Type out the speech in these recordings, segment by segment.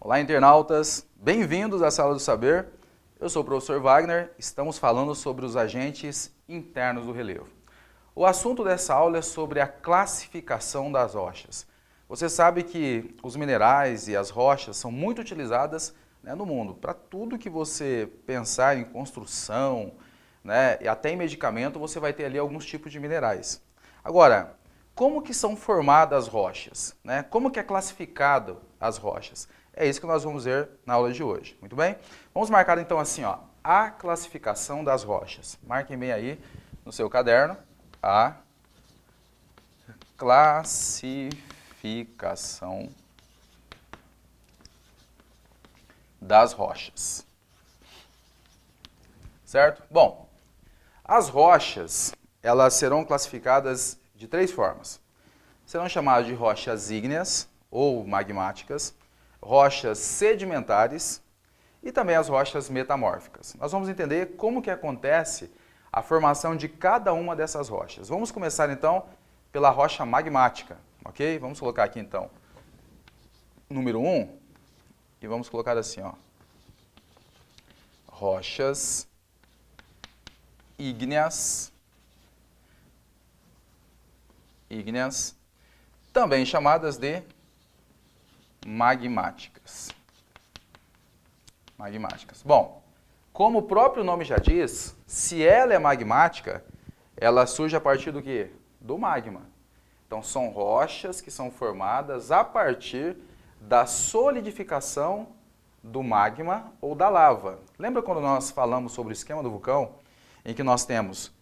Olá, internautas! Bem-vindos à Sala do Saber. Eu sou o professor Wagner, estamos falando sobre os agentes internos do relevo. O assunto dessa aula é sobre a classificação das rochas. Você sabe que os minerais e as rochas são muito utilizadas, no mundo. Para tudo que você pensar em construção, e até em medicamento, você vai ter ali alguns tipos de minerais. Agora, como que são formadas as rochas? Como que é classificado as rochas? É isso que nós vamos ver na aula de hoje, muito bem? Vamos marcar então assim, a classificação das rochas. Marquem bem aí no seu caderno, a classificação das rochas. Certo? Bom, as rochas, elas serão classificadas de três formas. Serão chamadas de rochas ígneas ou magmáticas, rochas sedimentares e também as rochas metamórficas. Nós vamos entender como que acontece a formação de cada uma dessas rochas. Vamos começar então pela rocha magmática, ok? Vamos colocar aqui então número 1 e vamos colocar assim, rochas ígneas, também chamadas de magmáticas. Bom, como o próprio nome já diz, se ela é magmática, ela surge a partir do quê? Do magma. Então, são rochas que são formadas a partir da solidificação do magma ou da lava. Lembra quando nós falamos sobre o esquema do vulcão, em que nós temos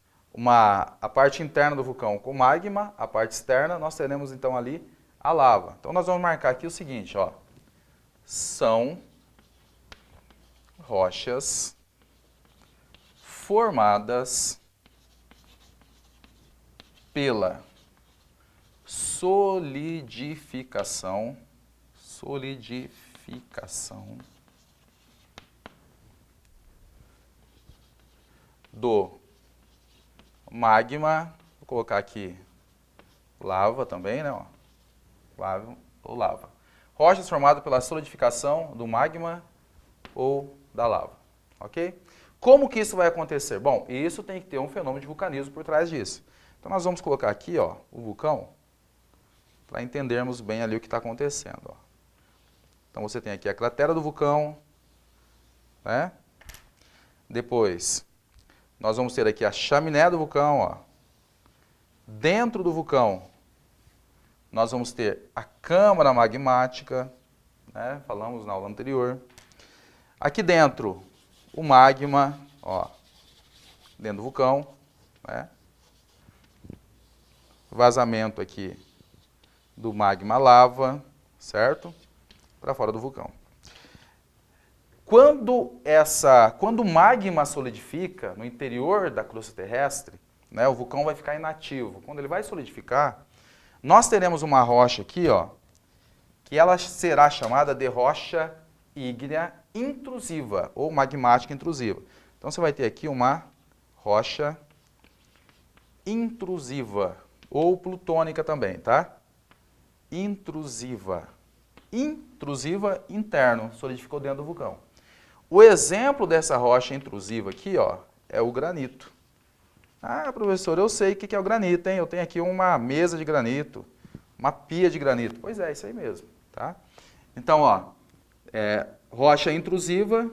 a parte interna do vulcão com magma, a parte externa nós teremos então ali a lava. Então, nós vamos marcar aqui o seguinte, são rochas formadas pela solidificação do magma, vou colocar aqui lava também, lava. Rochas formadas pela solidificação do magma ou da lava, ok? Como que isso vai acontecer? Bom, isso tem que ter um fenômeno de vulcanismo por trás disso. Então nós vamos colocar aqui, o vulcão, para entendermos bem ali o que está acontecendo. Então você tem aqui a cratera do vulcão, Depois, nós vamos ter aqui a chaminé do vulcão, Dentro do vulcão, nós vamos ter a câmara magmática, falamos na aula anterior. Aqui dentro, o magma, dentro do vulcão, Vazamento aqui do magma lava, certo? Para fora do vulcão. Quando o magma solidifica no interior da crosta terrestre, o vulcão vai ficar inativo. Quando ele vai solidificar, nós teremos uma rocha aqui, que ela será chamada de rocha ígnea intrusiva, ou magmática intrusiva. Então, você vai ter aqui uma rocha intrusiva, ou plutônica também, tá? Intrusiva. Intrusiva interno, solidificou dentro do vulcão. O exemplo dessa rocha intrusiva aqui, é o granito. Ah, professor, eu sei o que é o granito, hein? Eu tenho aqui uma mesa de granito, uma pia de granito. Pois é, isso aí mesmo, tá? Então, rocha intrusiva,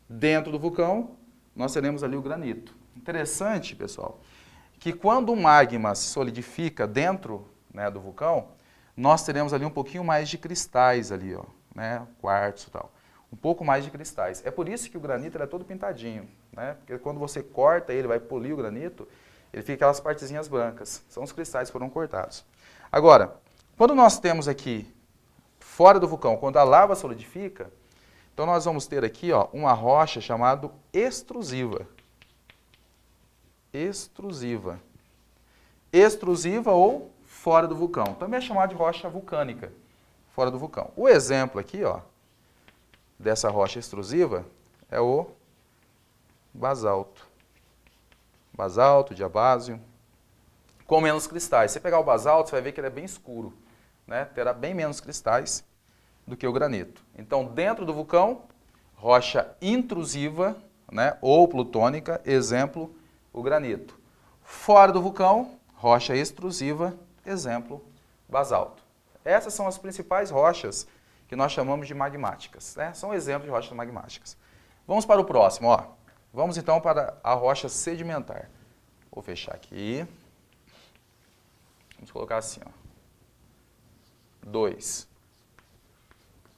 dentro do vulcão, nós teremos ali o granito. Interessante, pessoal, que quando o magma se solidifica dentro, do vulcão, nós teremos ali um pouquinho mais de cristais ali, quartzo e tal. Um pouco mais de cristais. É por isso que o granito é todo pintadinho, Porque quando você corta ele, vai polir o granito, ele fica aquelas partezinhas brancas. São os cristais que foram cortados. Agora, quando nós temos aqui, fora do vulcão, quando a lava solidifica, então nós vamos ter aqui, uma rocha chamada extrusiva. Extrusiva. Extrusiva ou fora do vulcão. Também é chamada de rocha vulcânica, fora do vulcão. O exemplo aqui, dessa rocha extrusiva é o basalto. Basalto, diabásio, com menos cristais. Se você pegar o basalto, você vai ver que ele é bem escuro, né? Terá bem menos cristais do que o granito. Então, dentro do vulcão, rocha intrusiva, né, ou plutônica, exemplo, o granito. Fora do vulcão, rocha extrusiva, exemplo, basalto. Essas são as principais rochas que nós chamamos de magmáticas, né? São exemplos de rochas magmáticas. Vamos para o próximo, ó. Vamos então para a rocha sedimentar. Vou fechar aqui. Vamos colocar assim, ó. 2.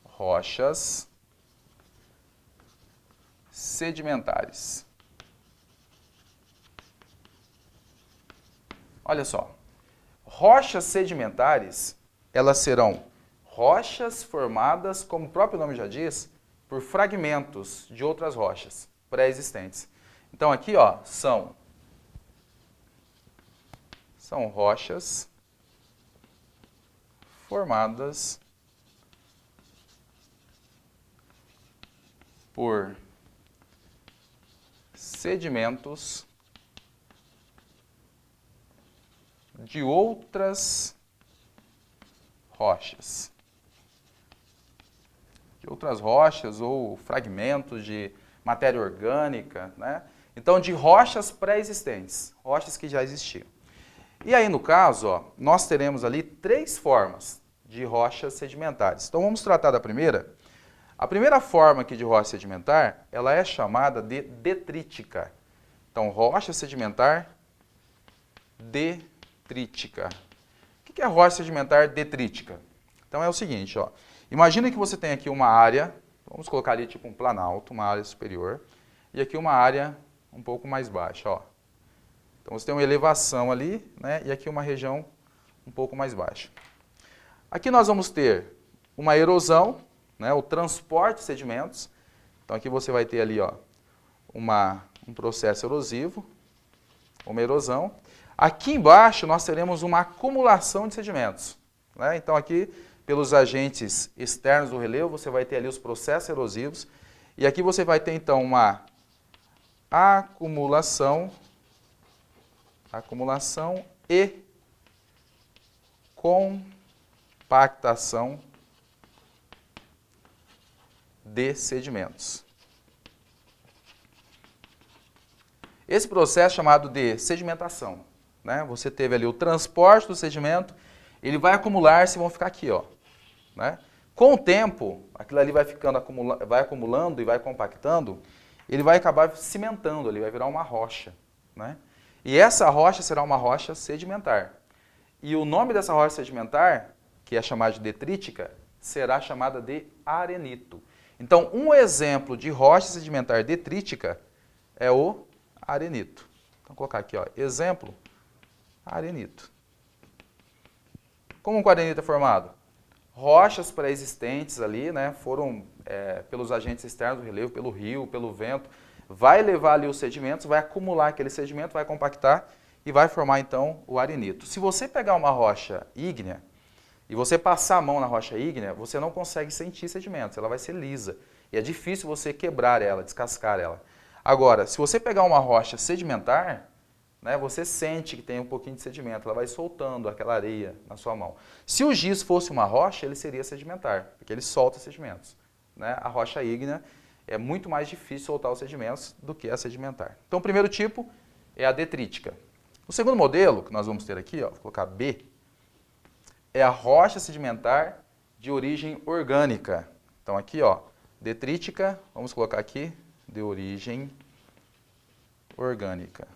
Rochas sedimentares. Olha só. Rochas sedimentares, elas serão rochas formadas, como o próprio nome já diz, por fragmentos de outras rochas pré-existentes. Então aqui, ó, são rochas formadas por sedimentos de outras rochas. De outras rochas ou fragmentos de matéria orgânica, né? Então, de rochas pré-existentes, rochas que já existiam. E aí, no caso, ó, nós teremos ali 3 formas de rochas sedimentares. Então, vamos tratar da primeira. A primeira forma aqui de rocha sedimentar, ela é chamada de detrítica. Então, rocha sedimentar detrítica. O que é rocha sedimentar detrítica? Então, é o seguinte, ó. Imagina que você tem aqui uma área, vamos colocar ali tipo um planalto, uma área superior, e aqui uma área um pouco mais baixa, ó. Então você tem uma elevação ali, né, e aqui uma região um pouco mais baixa. Aqui nós vamos ter uma erosão, né, o transporte de sedimentos. Então aqui você vai ter ali, ó, um processo erosivo, uma erosão. Aqui embaixo nós teremos uma acumulação de sedimentos, né? Então aqui, pelos agentes externos do relevo, você vai ter ali os processos erosivos. E aqui você vai ter então uma acumulação e compactação de sedimentos. Esse processo é chamado de sedimentação, né? Você teve ali o transporte do sedimento, ele vai acumular-se e vão ficar aqui, ó, né? Com o tempo, aquilo ali vai acumulando e vai compactando, ele vai acabar cimentando, ele vai virar uma rocha, né? E essa rocha será uma rocha sedimentar. E o nome dessa rocha sedimentar, que é chamada de detrítica, será chamada de arenito. Então, um exemplo de rocha sedimentar detrítica é o arenito. Então, vou colocar aqui, ó, exemplo, arenito. Como o arenito é formado? Rochas pré-existentes ali, né, foram pelos agentes externos do relevo, pelo rio, pelo vento, vai levar ali os sedimentos, vai acumular aquele sedimento, vai compactar e vai formar então o arenito. Se você pegar uma rocha ígnea e você passar a mão na rocha ígnea, você não consegue sentir sedimentos, ela vai ser lisa. E é difícil você quebrar ela, descascar ela. Agora, se você pegar uma rocha sedimentar, né, você sente que tem um pouquinho de sedimento, ela vai soltando aquela areia na sua mão. Se o giz fosse uma rocha, ele seria sedimentar, porque ele solta sedimentos, né? A rocha ígnea é muito mais difícil soltar os sedimentos do que a sedimentar. Então, o primeiro tipo é a detrítica. O segundo modelo, que nós vamos ter aqui, ó, vou colocar B, é a rocha sedimentar de origem orgânica. Então, aqui, ó, detrítica, vamos colocar aqui, de origem orgânica.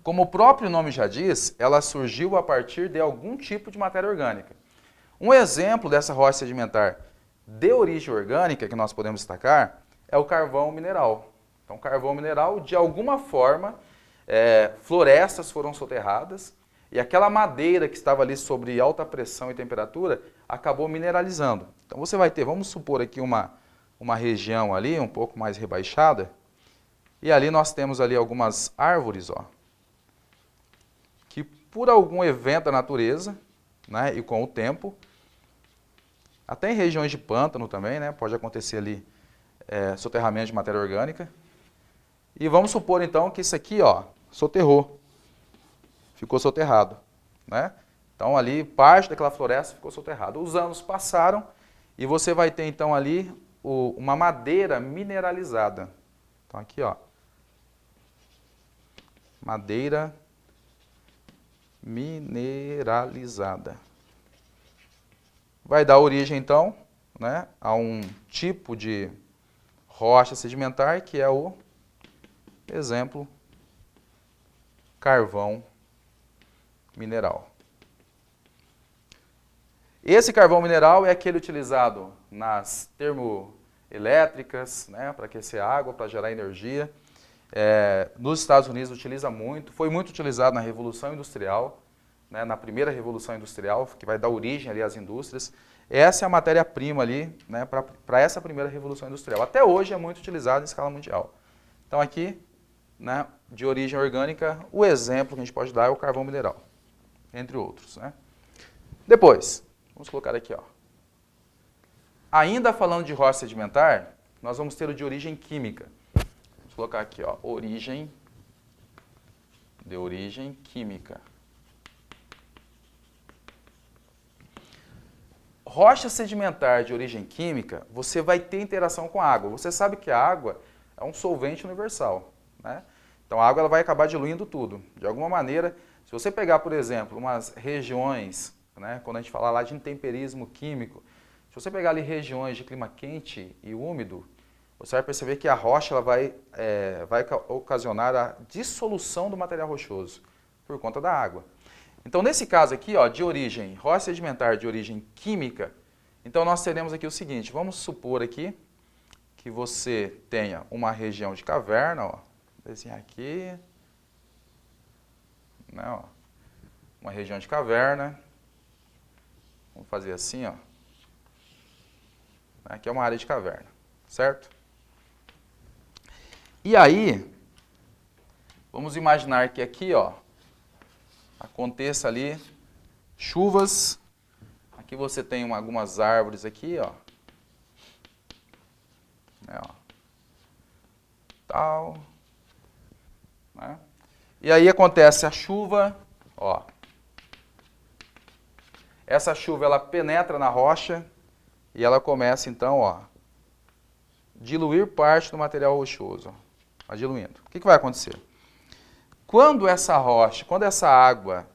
Como o próprio nome já diz, ela surgiu a partir de algum tipo de matéria orgânica. Um exemplo dessa rocha sedimentar de origem orgânica que nós podemos destacar é o carvão mineral. Então, carvão mineral, de alguma forma, florestas foram soterradas e aquela madeira que estava ali sobre alta pressão e temperatura acabou mineralizando. Então, você vai ter, vamos supor aqui uma região ali, um pouco mais rebaixada, e ali nós temos ali algumas árvores, ó, que por algum evento da natureza, né, e com o tempo, até em regiões de pântano também, né, pode acontecer ali soterramento de matéria orgânica. E vamos supor então que isso aqui, ó, soterrou, ficou soterrado, né? Então ali parte daquela floresta ficou soterrada. Os anos passaram e você vai ter então ali uma madeira mineralizada. Então aqui, ó, madeira mineralizada. Vai dar origem então, né, a um tipo de rocha sedimentar que é o exemplo carvão mineral. Esse carvão mineral é aquele utilizado nas termoelétricas, né, para aquecer água, para gerar energia. Nos Estados Unidos utiliza muito, foi muito utilizado na Revolução Industrial, né, na primeira Revolução Industrial, que vai dar origem ali às indústrias. Essa é a matéria-prima ali, né, para essa primeira Revolução Industrial. Até hoje é muito utilizado em escala mundial. Então aqui, né, de origem orgânica, o exemplo que a gente pode dar é o carvão mineral, entre outros, né. Depois, vamos colocar aqui, ó. Ainda falando de rocha sedimentar, nós vamos ter o de origem química. Vamos colocar aqui, ó, de origem química. Rocha sedimentar de origem química, você vai ter interação com a água. Você sabe que a água é um solvente universal, né? Então a água ela vai acabar diluindo tudo. De alguma maneira, se você pegar, por exemplo, umas regiões, né, quando a gente fala lá de intemperismo químico, se você pegar ali regiões de clima quente e úmido, você vai perceber que a rocha ela vai ocasionar a dissolução do material rochoso por conta da água. Então, nesse caso aqui, ó, de origem, rocha sedimentar de origem química, então nós teremos aqui o seguinte, vamos supor aqui que você tenha uma região de caverna, ó, vou desenhar aqui, né, ó, uma região de caverna, vamos fazer assim, ó, aqui é uma área de caverna, certo? E aí, vamos imaginar que aqui, ó, aconteça ali chuvas. Aqui você tem algumas árvores aqui, ó. Tal. Né? E aí acontece a chuva, ó. Essa chuva ela penetra na rocha e ela começa então, ó, diluir parte do material rochoso, ó, vai diluindo. O que vai acontecer? Quando essa rocha, quando essa água,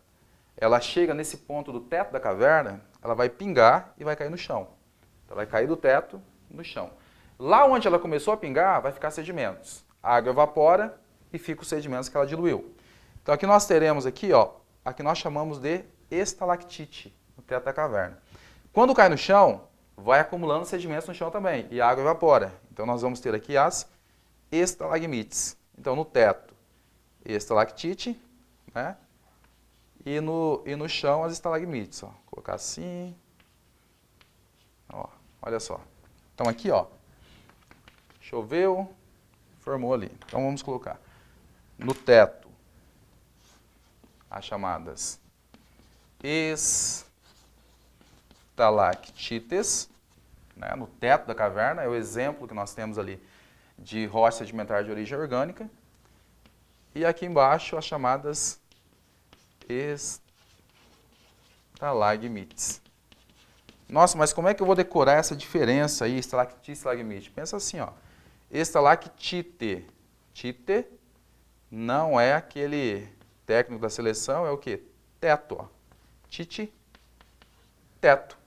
ela chega nesse ponto do teto da caverna, ela vai pingar e vai cair no chão. Ela vai cair do teto no chão. Lá onde ela começou a pingar, vai ficar sedimentos. A água evapora e fica os sedimentos que ela diluiu. Então aqui nós teremos aqui, ó, aqui nós chamamos de estalactite, no teto da caverna. Quando cai no chão, vai acumulando sedimentos no chão também e a água evapora. Então nós vamos ter aqui as estalagmites. Então no teto, estalactite, né? E no chão as estalagmites, ó. Vou colocar assim. Ó, olha só. Então aqui, ó, choveu, formou ali. Então vamos colocar no teto as chamadas estalactites, né? No teto da caverna, é o exemplo que nós temos ali de rocha sedimentar de origem orgânica. E aqui embaixo as chamadas estalagmites. Nossa, mas como é que eu vou decorar essa diferença aí, estalactite e estalagmite? Pensa assim, ó. Estalactite. Tite não é aquele técnico da seleção, é o quê? Teto, ó. Tite, teto.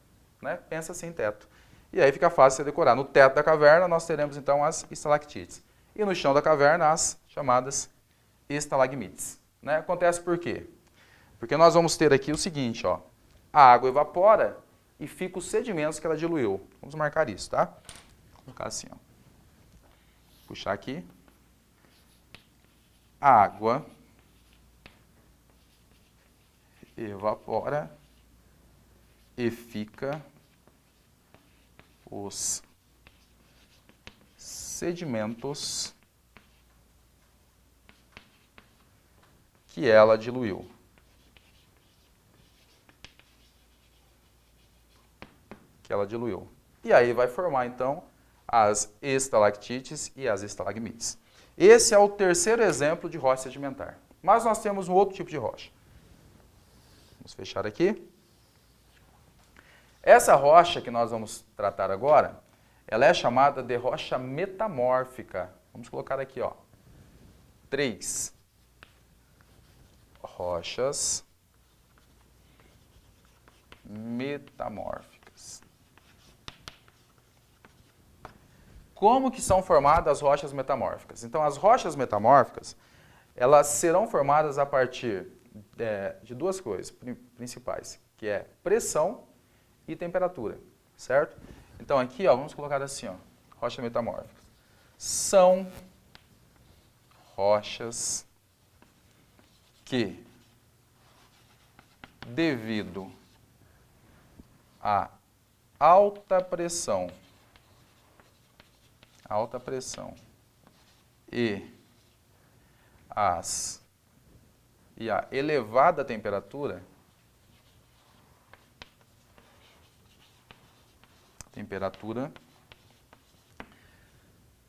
Né? Pensa assim, teto. E aí fica fácil você decorar. No teto da caverna nós teremos então as estalactites. E no chão da caverna as chamadas estalagmites. Né? Acontece por quê? Porque nós vamos ter aqui o seguinte, ó. A água evapora e fica os sedimentos que ela diluiu. Vamos marcar isso, tá? Vou colocar assim, ó. Puxar aqui. A água evapora e fica os sedimentos que ela diluiu. E aí vai formar, então, as estalactites e as estalagmites. Esse é o terceiro exemplo de rocha sedimentar. Mas nós temos um outro tipo de rocha. Vamos fechar aqui. Essa rocha que nós vamos tratar agora, ela é chamada de rocha metamórfica. Vamos colocar aqui, ó, 3 rochas metamórficas. Como que são formadas as rochas metamórficas? Então, as rochas metamórficas, elas serão formadas a partir de duas coisas principais, que é pressão e temperatura, certo? Então, aqui, ó, vamos colocar assim, ó, rochas metamórficas. São rochas que, devido à alta pressão e a elevada temperatura,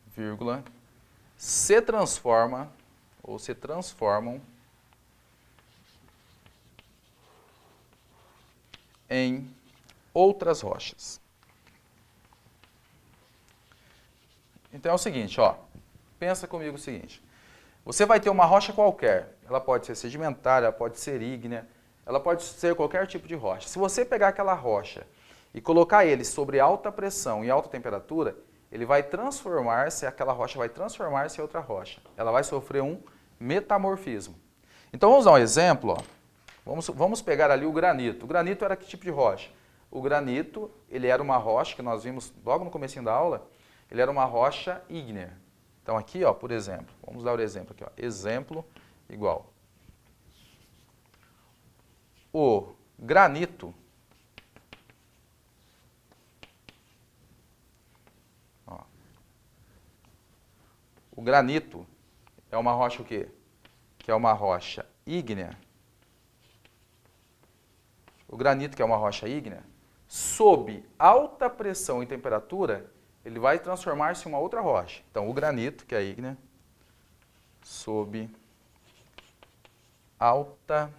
vírgula, se transforma ou se transformam em outras rochas. Então é o seguinte, ó, pensa comigo o seguinte, você vai ter uma rocha qualquer, ela pode ser sedimentar, ela pode ser ígnea, ela pode ser qualquer tipo de rocha. Se você pegar aquela rocha e colocar ele sobre alta pressão e alta temperatura, ele vai transformar-se, aquela rocha vai transformar-se em outra rocha. Ela vai sofrer um metamorfismo. Então vamos dar um exemplo, ó. Vamos pegar ali o granito. O granito era que tipo de rocha? O granito, ele era uma rocha que nós vimos logo no comecinho da aula, ele era uma rocha ígnea. Então aqui, ó, por exemplo, vamos dar o exemplo aqui, ó. Exemplo igual. O granito, ó, o granito é uma rocha o quê? Que é uma rocha ígnea. O granito, que é uma rocha ígnea, sob alta pressão e temperatura, ele vai transformar-se em uma outra rocha. Então, o granito, que é ígnea, sob alta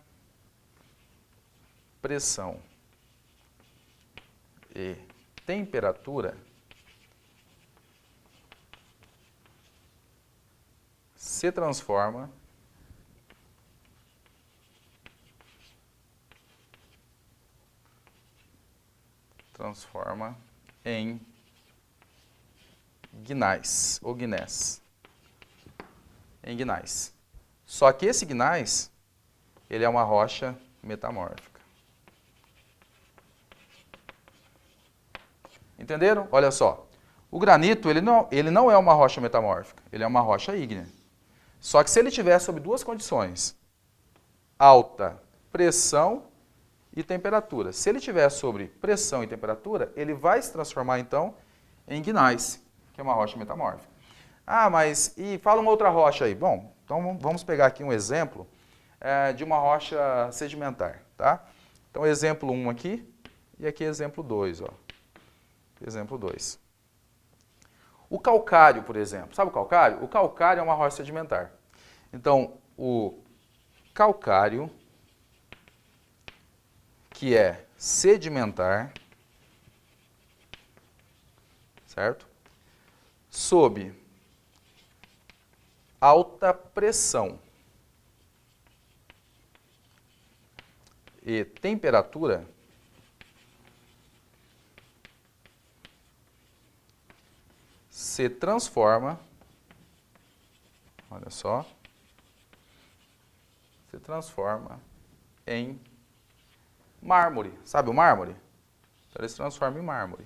pressão e temperatura, se transforma em gneiss, ou gneiss, em gneiss. Só que esse gneiss, ele é uma rocha metamórfica. Entenderam? Olha só, o granito, ele não é uma rocha metamórfica, ele é uma rocha ígnea. Só que se ele tiver sob duas condições, alta pressão e temperatura. Se ele tiver sobre pressão e temperatura, ele vai se transformar, então, em gneiss, que é uma rocha metamórfica. Ah, mas e fala uma outra rocha aí. Bom, então vamos pegar aqui um exemplo de uma rocha sedimentar, tá? Então, exemplo 1 aqui e aqui exemplo 2, ó. Exemplo 2. O calcário, por exemplo. Sabe o calcário? O calcário é uma rocha sedimentar. Então, o calcário, que é sedimentar, certo? Sob alta pressão e temperatura, se transforma, olha só, se transforma em mármore. Sabe o mármore? Então, ele se transforma em mármore.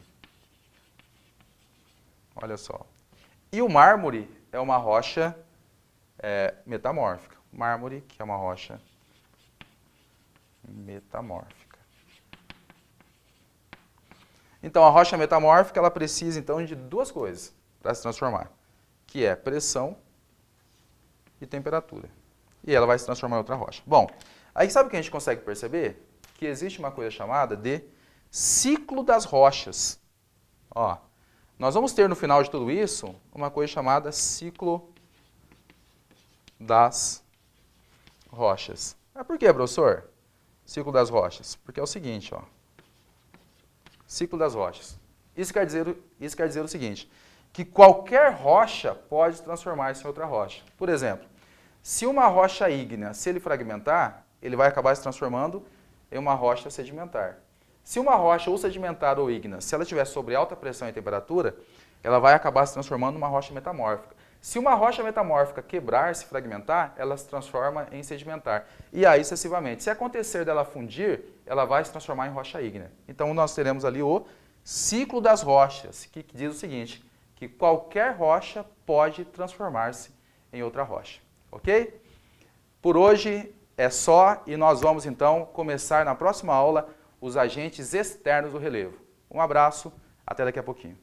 Olha só. E o mármore é uma rocha metamórfica. Mármore, que é uma rocha metamórfica. Então, a rocha metamórfica, ela precisa, então, de duas coisas para se transformar, que é pressão e temperatura. E ela vai se transformar em outra rocha. Bom, aí sabe o que a gente consegue perceber? Que existe uma coisa chamada de ciclo das rochas. Ó, Nós vamos ter no final de tudo isso uma coisa chamada ciclo das rochas. Mas por que, professor? Ciclo das rochas. Porque é o seguinte, ó. Ciclo das rochas. Isso quer dizer o seguinte, que qualquer rocha pode transformar-se em outra rocha. Por exemplo, se uma rocha ígnea, se ele fragmentar, ele vai acabar se transformando em uma rocha sedimentar. Se uma rocha ou sedimentar ou ígnea, se ela estiver sob alta pressão e temperatura, ela vai acabar se transformando em uma rocha metamórfica. Se uma rocha metamórfica quebrar, se fragmentar, ela se transforma em sedimentar. E aí, sucessivamente. Se acontecer dela fundir, ela vai se transformar em rocha ígnea. Então, nós teremos ali o ciclo das rochas, que diz o seguinte, que qualquer rocha pode transformar-se em outra rocha. Ok? Por hoje é só e nós vamos, então, começar na próxima aula os agentes externos do relevo. Um abraço, até daqui a pouquinho.